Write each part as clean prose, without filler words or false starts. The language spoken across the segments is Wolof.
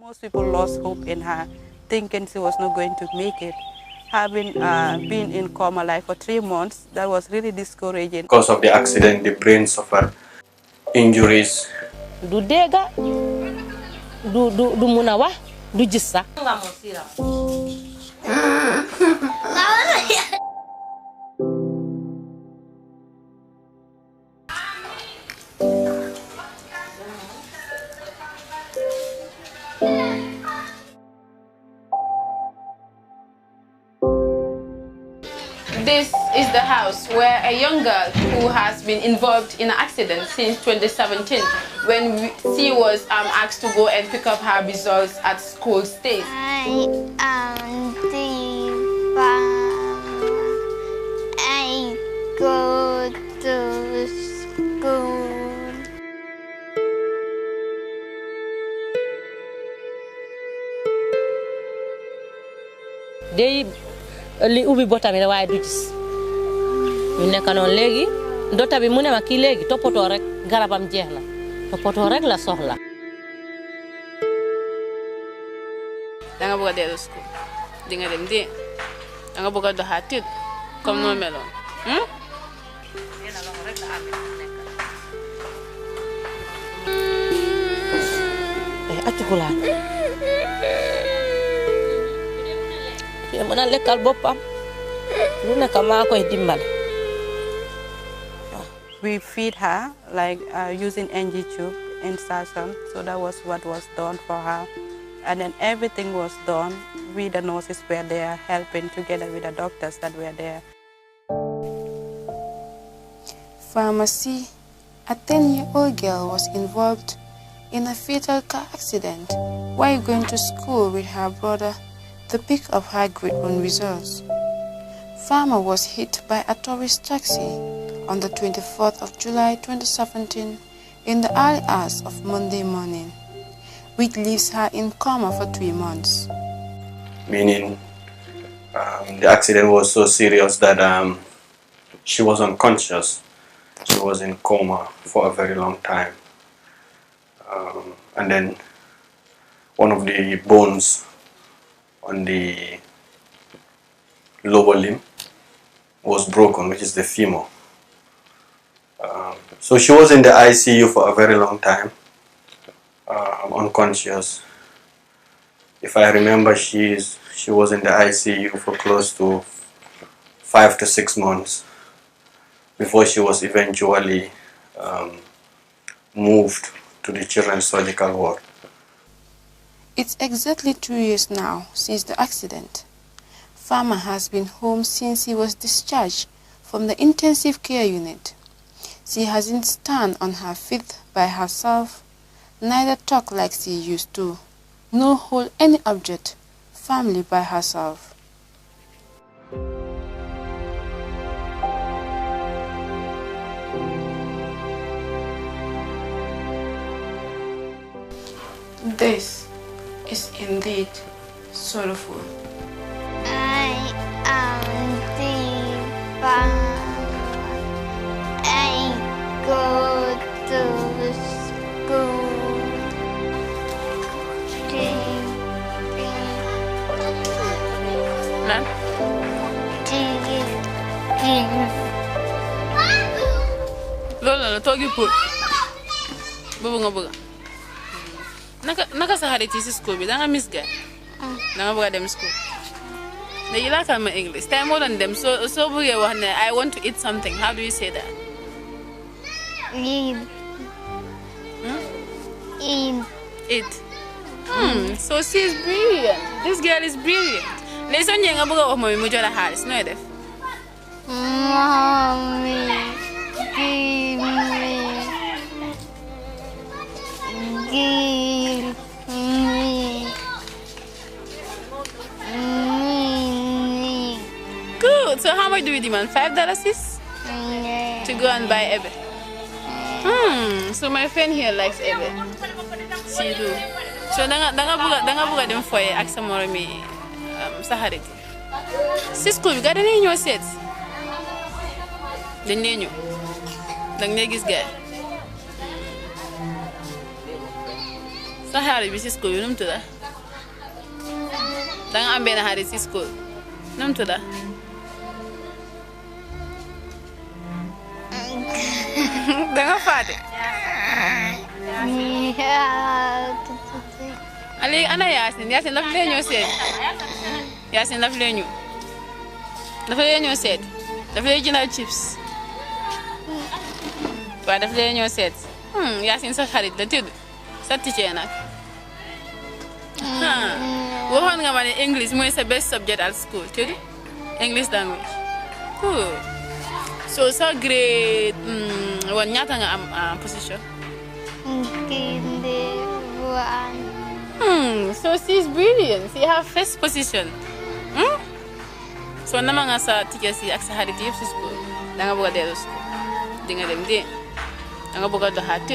Most people lost hope in her, thinking she was not going to make it. Having been in coma like for 3 months, that was really discouraging. Because of the accident, the brain suffered injuries. Du dega, du munawa, du jissa. This is the house where a young girl who has been involved in an accident since 2017, when she was asked to go and pick up her results at school stays. I am the fama. I go to school. Day li ubi bota mi way du gis ñu nekk non legi dota bi mu ne ma ki legi topoto rek garabam jeex na topoto rek la soxla da nga bëgg a school di nga dem di da nga bëgg a doxatit comme no meloon yena lo rek la am ay atukula mën a lekkal boppam lu nekk maa koy dimbale. We feed her like using NG tube insertion, so that was what was done for her. And then everything was done. We, the nurses, were there helping together with the doctors that were there. Pharmacy, a 10-year-old girl was involved in a fatal car accident while going to school with her brother, the peak of her grade 1 results. Fama was hit by a tourist taxi on the 24th of July 2017 in the early hours of Monday morning, which leaves her in coma for 3 months. Meaning the accident was so serious that she was unconscious. She was in coma for a very long time. And then one of the bones on the lower limb was broken, which is the fama. So she was in the ICU for a very long time, unconscious. If I remember, she was in the ICU for close to 5 to 6 months before she was eventually moved to the children's surgical ward. It's exactly 2 years now since the accident. Fama has been home since he was discharged from the intensive care unit. She hasn't stand on her feet by herself, neither talk like she used to, nor hold any object firmly by herself. This is indeed sorrowful. I am the fama. I go to school. Lola la togi put bobu nga bëgg naka sa xarit ci school bi da nga miss ga da nga bëgg dem school léegi la kama English tay mo doon dem so bëggee wax ne I want to eat something, how do you say that? Eat. So she is brilliant. This girl is brilliant. léegi soo ñëwee nga bëgg wax moom mu jox la xaalis nooy def? Mommy, give me. Good. So how much do we demand? $5 to go and buy Ebe? So my friend here likes Ebe. She do. So danga buga dem foye ak sa moromi sa xarit si school bi ga dañuy ñëw seet dañ lay ñëw dang lay gis gaay sa xarit bi si school bi nu mu tudda danga am benn xarit si school nu mu tudda danga fàtte léegi ana Yaasin Yaasin daf lee ñëw seet Yaasin daf lee ñëw dafa lee ñëw seet daf lee jëndal chips waaye daf lee ñëw seet Yaasin sa xarit la tudd sa teacher nag waxoon nga ma ne English mooy sa best subject at school tudd English language cool so sa grade woon ñaata nga am position so she's brilliant. She have first position. So nama nga sa teacher si ak sa xarit yëpp si school da nga bëgg a dellu school di nga dem de da nga bëgg a doxaat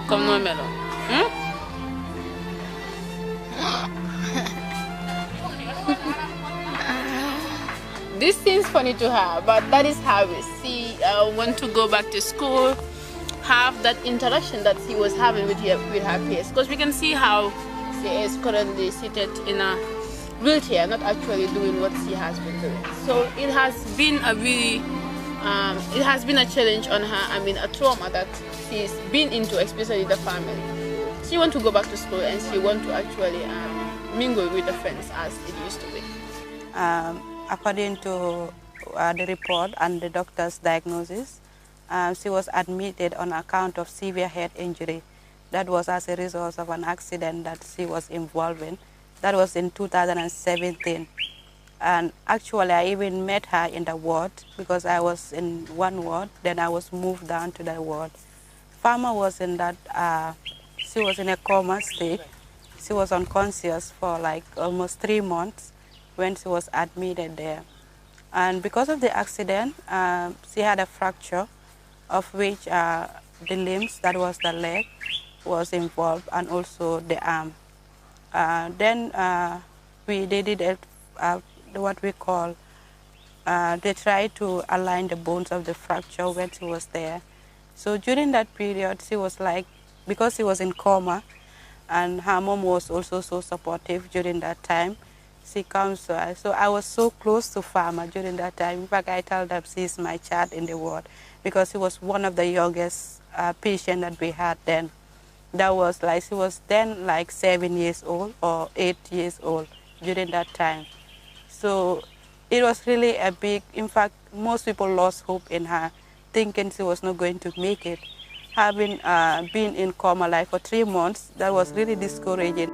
comme noo meloon This seems funny to her, but that is how she want to go back to school, have that interaction that she was having with her peers. Because we can see how she is currently seated in a wheelchair, not actually doing what she has been doing. So it has been a really, it has been a challenge on her. I mean, a trauma that she's been into, especially the family. She wants to go back to school and she wants to actually mingle with the friends as it used to be. According to the report and the doctor's diagnosis, she was admitted on account of severe head injury. That was as a result of an accident that she was involved in. That was in 2017. And actually, I even met her in the ward because I was in one ward, then I was moved down to the ward. Fama was in that, she was in a coma state. She was unconscious for like almost 3 months when she was admitted there. And because of the accident, she had a fracture of which the limbs, that was the leg, was involved, and also the arm. Then they did what we call, they tried to align the bones of the fracture when she was there. So during that period, she was like, because she was in coma, and her mom was also so supportive during that time, she comes to us. So I was so close to Fama during that time. In fact, I tell them she's my child in the ward because she was one of the youngest patients that we had then. That was like, she was then like 7 years old or 8 years old during that time. So it was really a big, in fact, most people lost hope in her, thinking she was not going to make it. Having been in coma like for 3 months, that was really discouraging.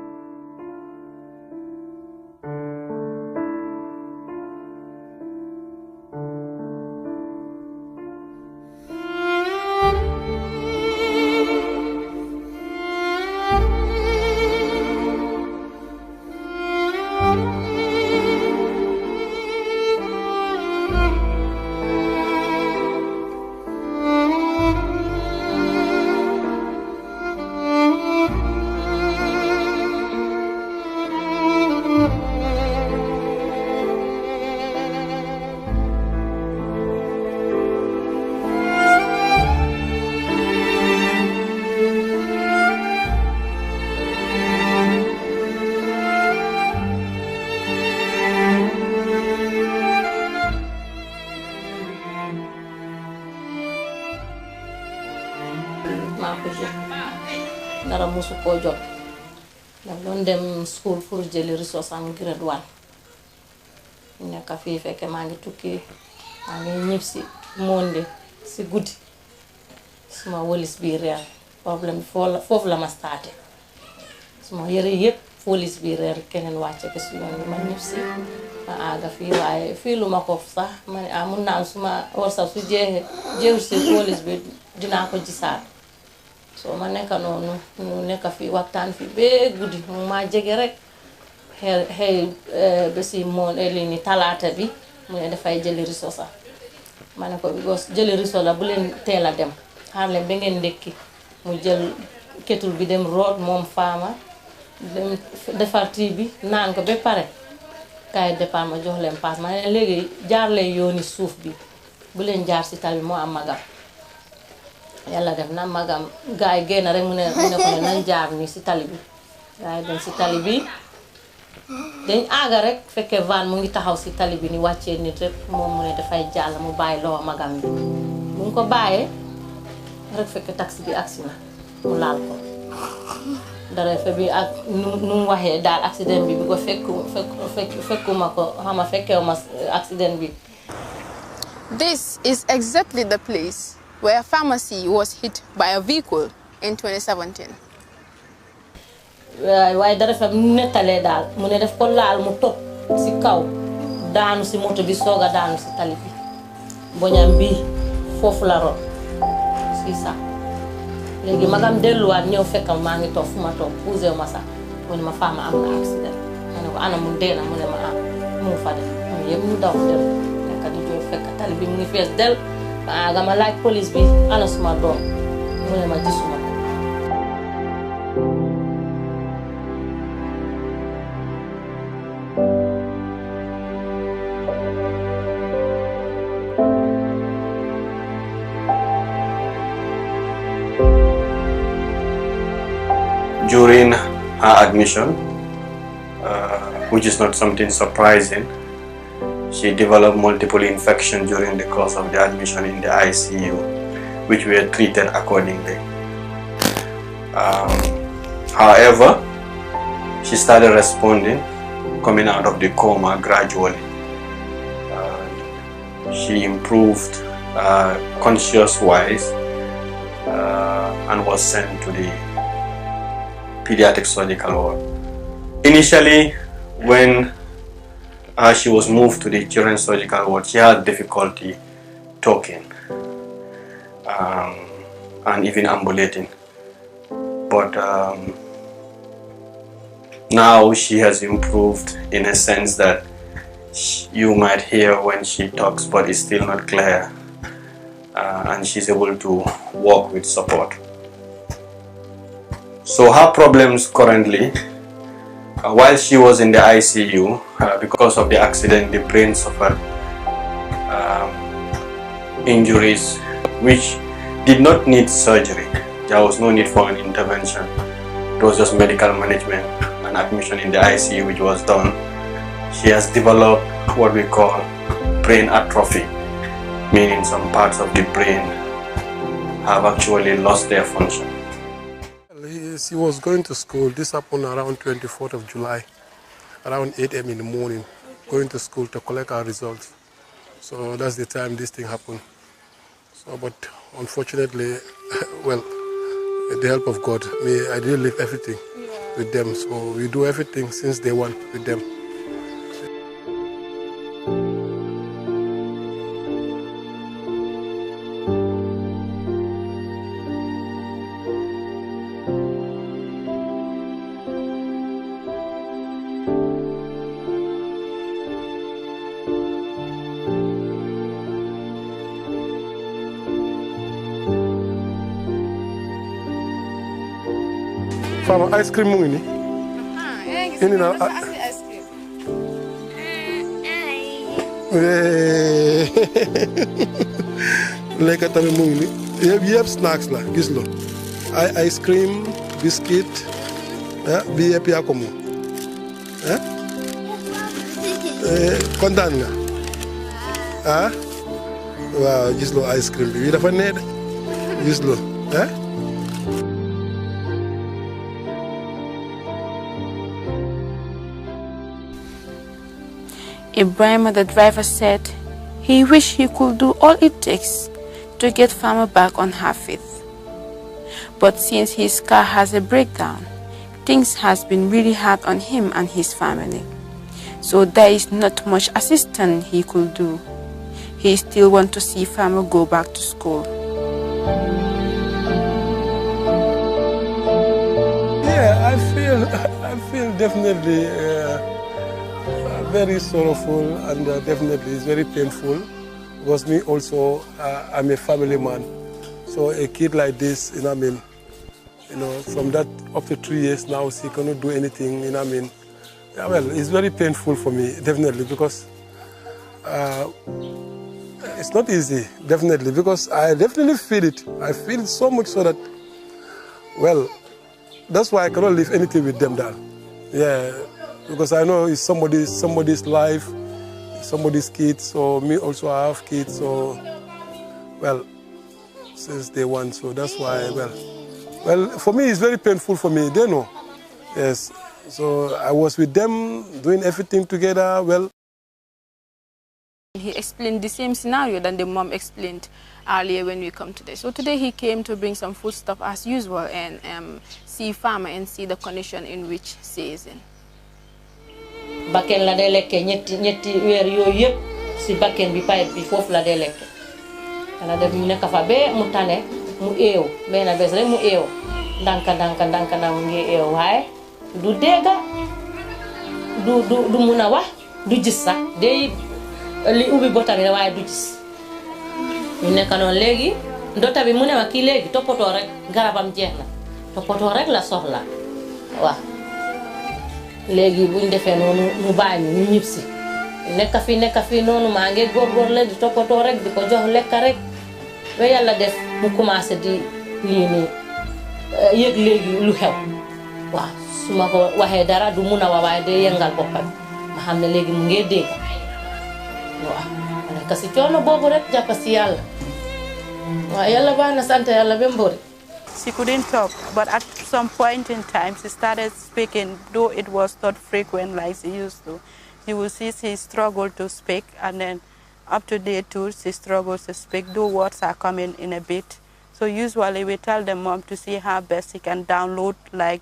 dara musu ko jot daf doon dem school pour jëli resource am grade 1 nekk fii fekk maa ngi tukki maa ngi ñib si monde si guddi suma wolis bi reer problème foofu la ma starté suma yëre yëpp wolis bi reer keneen wàcce ko si yoon ma ñib si ma àgga fii waaye fii lu ma ko sax ma ne mun naa suma warsa su jeexu si wolis bi dinaa ko gisaat so ma nekk noonu ñu nekk fii waxtaan fii bee guddi mu ma jege rek xëy bési moon li ni talaata bi mu ne dafay jëli riso sax ma ne ko because jëli riso la bu leen teel a dem xaar leen ba ngeen ndekki mu jël ketul bi dem root moom Fama dem defar tii bi naan ko ba pare kaay départ ma jox leen paas ma ne léegi jaar leen yooni suuf bi bu leen jaar si tali moo am magam yàlla def na magam gaay génn rek mu ne ko ne nañ jaar ni si tali bi waaye dem si tali bi dañ aaga rek fekkee van mu ngi taxaw si tali bi ni wàccee nit rek moom mu ne dafay jàll mu bàyyi loo magam bi mu ngi ko bàyyee rek fekkee taxi bi agsi na mu laal ko dara fe bi ak nu mu waxee daal accident bi ko fekkuma ko xama fekkew ma accident bi. This is exactly the place where Pharmacy was hit by a vehicle in 2017. waaye dara fa nettalee daal mu ne def ko laal mu topp si kaw daanu si moto bi soog a daanu si tali bi boñam bi foofu la ron si sax léegi magam delluwaat ñëw fekkam maa ngi toog fu ma toog poussé ma sax mu ne ma Fama am na accident ma ne ko ana mu dee na mu ne ma mu fa dem mu yëpp ñu daw dem nekk di joo fekk tali bi mu ngi fees del ma ma laaj police bi ana suma doom mu ne ma gisuma ko. During her admission, which is not something surprising, she developed multiple infections during the course of the admission in the ICU, which were treated accordingly. However, she started responding, coming out of the coma gradually. She improved conscious-wise and was sent to the pediatric surgical ward. Initially, when she was moved to the children's surgical ward, she had difficulty talking and even ambulating. But now she has improved in a sense that you might hear when she talks, but it's still not clear, and she's able to walk with support. So her problems currently, while she was in the ICU, because of the accident, the brain suffered injuries which did not need surgery. There was no need for an intervention. It was just medical management and admission in the ICU which was done. She has developed what we call brain atrophy, meaning some parts of the brain have actually lost their function. She was going to school. This happened around 24th of July, around 8 a.m. in the morning, going to school to collect our results. So that's the time this thing happened. So, but unfortunately, well, with the help of God, I did leave everything with them. So we do everything since day one with them. Fama, ice cream mu ngi ni. Indi na ice cream. Lekka tamit mu ngi ni. Yëpp snacks la gis lo. Ice cream, biscuit, bi yëpp yaa ko moom. Kontaan nga. Waaw gis lo ice cream bi dafa nee de. Gis lo. Ibrahim, the driver, said he wished he could do all it takes to get Fama back on her feet. But since his car has a breakdown, things has been really hard on him and his family. So there is not much assistance he could do. He still wants to see Fama go back to school. Yeah, I feel definitely very sorrowful, and definitely it's very painful, because me also, I'm a family man. So a kid like this, you know what I mean, from that up to 3 years now, she cannot do anything, you know what I mean. Yeah, well, it's very painful for me, definitely, because it's not easy, definitely, because I definitely feel it. I feel it so much so that, well, that's why I cannot leave anything with them, Dad. Yeah, because I know it's somebody's life, somebody's kids. So me also I have kids. So well, since day one. So that's why well for me it's very painful for me. They know. Yes. So I was with them doing everything together. Well. He explained the same scenario that the mom explained earlier when we come today. So today he came to bring some food stuff as usual and see Fama and see the condition in which she is in. Bakken la day lekke ñetti weer yooyu yëpp si bakken bi payet bi foofu la day lekke ala dem mu nekk fa be mu tane mu eew benn bés rek mu eew ndanka mu ngi eew waaye du dégga du mun a wax du gis sax day li ubbi botam yi waaye du gis ñu nekk noonu léegi ndota bi mu ne ma kii léegi toppatoo rek garabam jeex na toppatoo rek la soxla waaw léegi buñ defee noonu mu bàyyi ñu ñib si nekk fi noonu maa ngi góorgóor la di toppatoo rek di ko jox lekk rek ba yàlla def mu commencé di lii nii yëg léegi lu xew waaw su ma ko waxee dara du mun a wax waaye day yëngal boppam ma xam ne léegi mu ngi dégg waaw ma nekk si coono boobu rek jàpp si yàlla waaw yàlla baax na sant yàlla ba mbori. She couldn't talk, but at some point in time, she started speaking, though it was not frequent like she used to. You will see she struggled to speak, and then up to day 2, she struggles to speak, though words are coming in a bit. So usually we tell the mom to see how best she can download like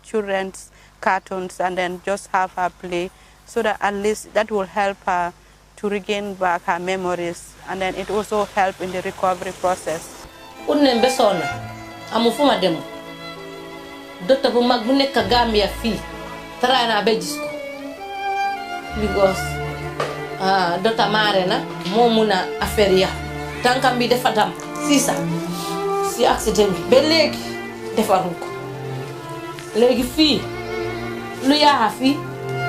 children's cartoons and then just have her play, so that at least that will help her to regain back her memories, and then it also help in the recovery process. Amu fuma dem docteur bu mag bu nek Gambia fi try na ba gis ko because docteur Marena mo muna affaire ya tankam bi defa dam si accident bi ba legi defaru ko legi fi lu ya fi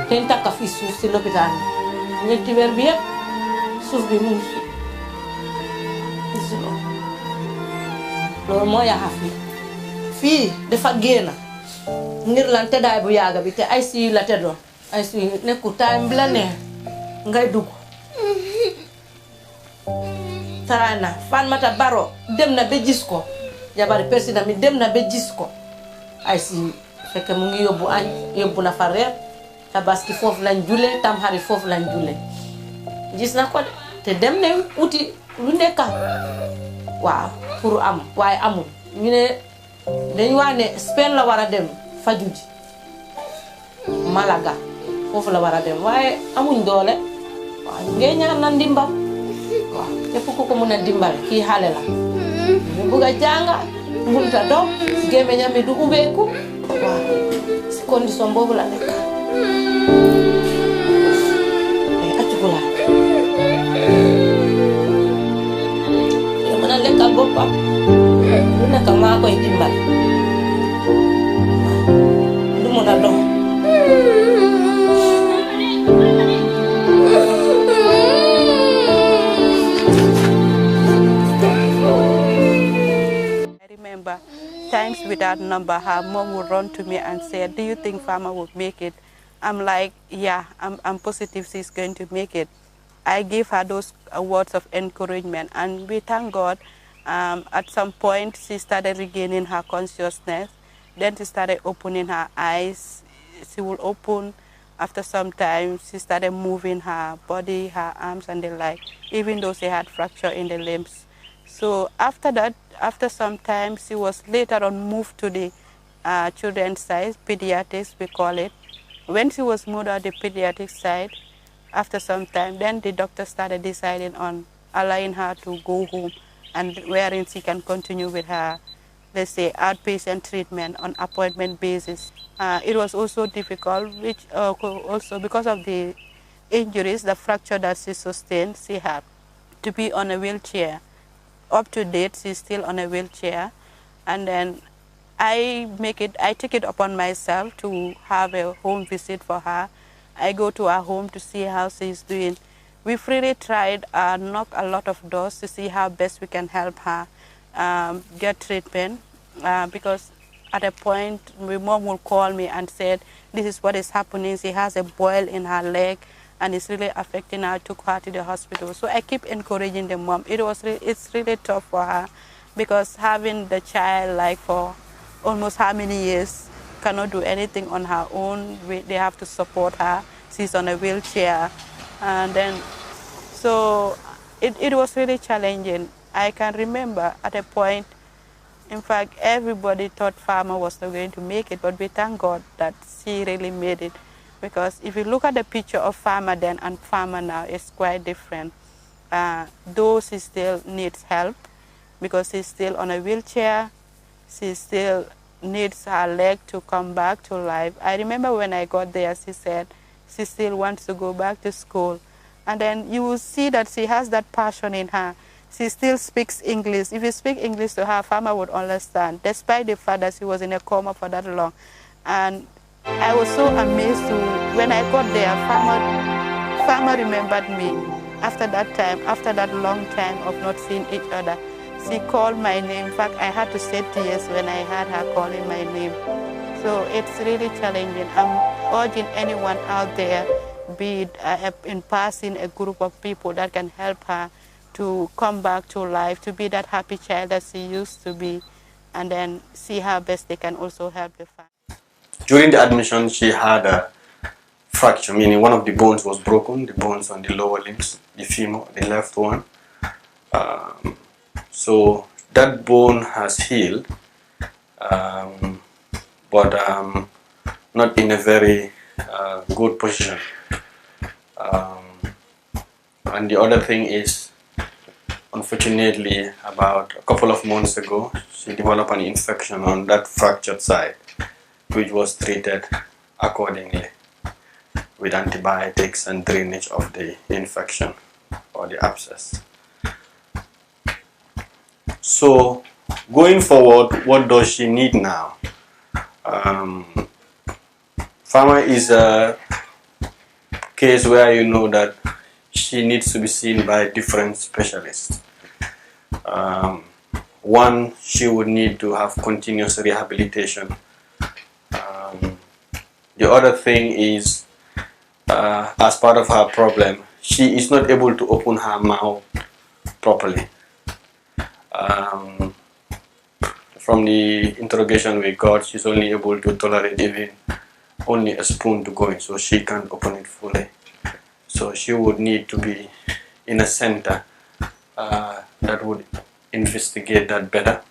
ten takka fi suuf si l'hôpital ñetti weer bi yépp suuf bi mu fi loolu moo yaa fii dafa génn ngir lan teddaay bu yàgga bi te ay si la teddoon ay si nekku time bi la neex ngay dugg taraay na Fatoumata Barrow dem na ba gis ko jabari président mi dem na ba gis ko ay si fekk mu ngi yóbbu añ yóbbu na fa reer tabaski foofu lañ julee tamxarit foofu lañ julee gis na ko te dem ne uti lu nekka waaw pour am waaye amul ñu ne dañu wax ne Spain la war a dem faju ji Malaga foofu la war a dem waaye amuñ doole waaw ngeen ñaan na ndimbal waaw képp ku ko mën a dimbal kii xale la mu bëgg a jànga munta dox gémmiñam bi du ubbeeku waaw si condition boobu la nekk acugula mën a lekkal boppam lu nekk maa koy dimbal du mën a dox I remember times without number, her mom would run to me and say, "Do you think Fama would make it?" I'm like, "Yeah, I'm positive she's going to make it." I gave her those words of encouragement, and we thank God. At some point, she started regaining her consciousness. Then she started opening her eyes. She will open. After some time, she started moving her body, her arms, and the like, even though she had fracture in the limbs. So after that, after some time, she was later on moved to the children's side, pediatrics, we call it. When she was moved on the pediatric side, after some time, then the doctor started deciding on allowing her to go home and wherein she can continue with her, let's say, outpatient treatment on appointment basis. It was also difficult, which also because of the injuries, the fracture that she sustained, she had to be on a wheelchair. Up to date, she's still on a wheelchair. And then I take it upon myself to have a home visit for her. I go to her home to see how she's doing. We've really tried knock a lot of doors to see how best we can help her get treatment because at a point, my mom will call me and said, this is what is happening. She has a boil in her leg and it's really affecting her. I took her to the hospital. So I keep encouraging the mom. It's really tough for her because having the child like for almost how many years, cannot do anything on her own. They have to support her. She's on a wheelchair. And then, so it was really challenging. I can remember at a point, in fact, everybody thought Fama was not going to make it, but we thank God that she really made it. Because if you look at the picture of Fama then and Fama now, it's quite different. Though she still needs help, because she's still on a wheelchair, she still needs her leg to come back to life. I remember when I got there, she said she still wants to go back to school. And then you will see that she has that passion in her. She still speaks English. If you speak English to her, Fama would understand, despite the fact that she was in a coma for that long. And I was so amazed when I got there, Fama remembered me after that time, after that long time of not seeing each other. She called my name. In fact, I had to shed tears when I heard her calling my name. So it's really challenging. I'm urging anyone out there, be it in passing a group of people that can help her to come back to life, to be that happy child that she used to be, and then see how best they can also help the family. During the admission, she had a fracture, meaning one of the bones was broken, the bones on the lower limbs, the femur, the left one. So that bone has healed, but not in a very good position. And the other thing is, unfortunately, about a couple of months ago, she developed an infection on that fractured side, which was treated accordingly with antibiotics and drainage of the infection or the abscess. So, going forward, what does she need now? Fama is a case where you know that she needs to be seen by different specialists. One, she would need to have continuous rehabilitation. The other thing is, as part of her problem, she is not able to open her mouth properly. From the interrogation we got, she's only able to tolerate even only a spoon to go in, so she can't open it fully. So she would need to be in a center that would investigate that better.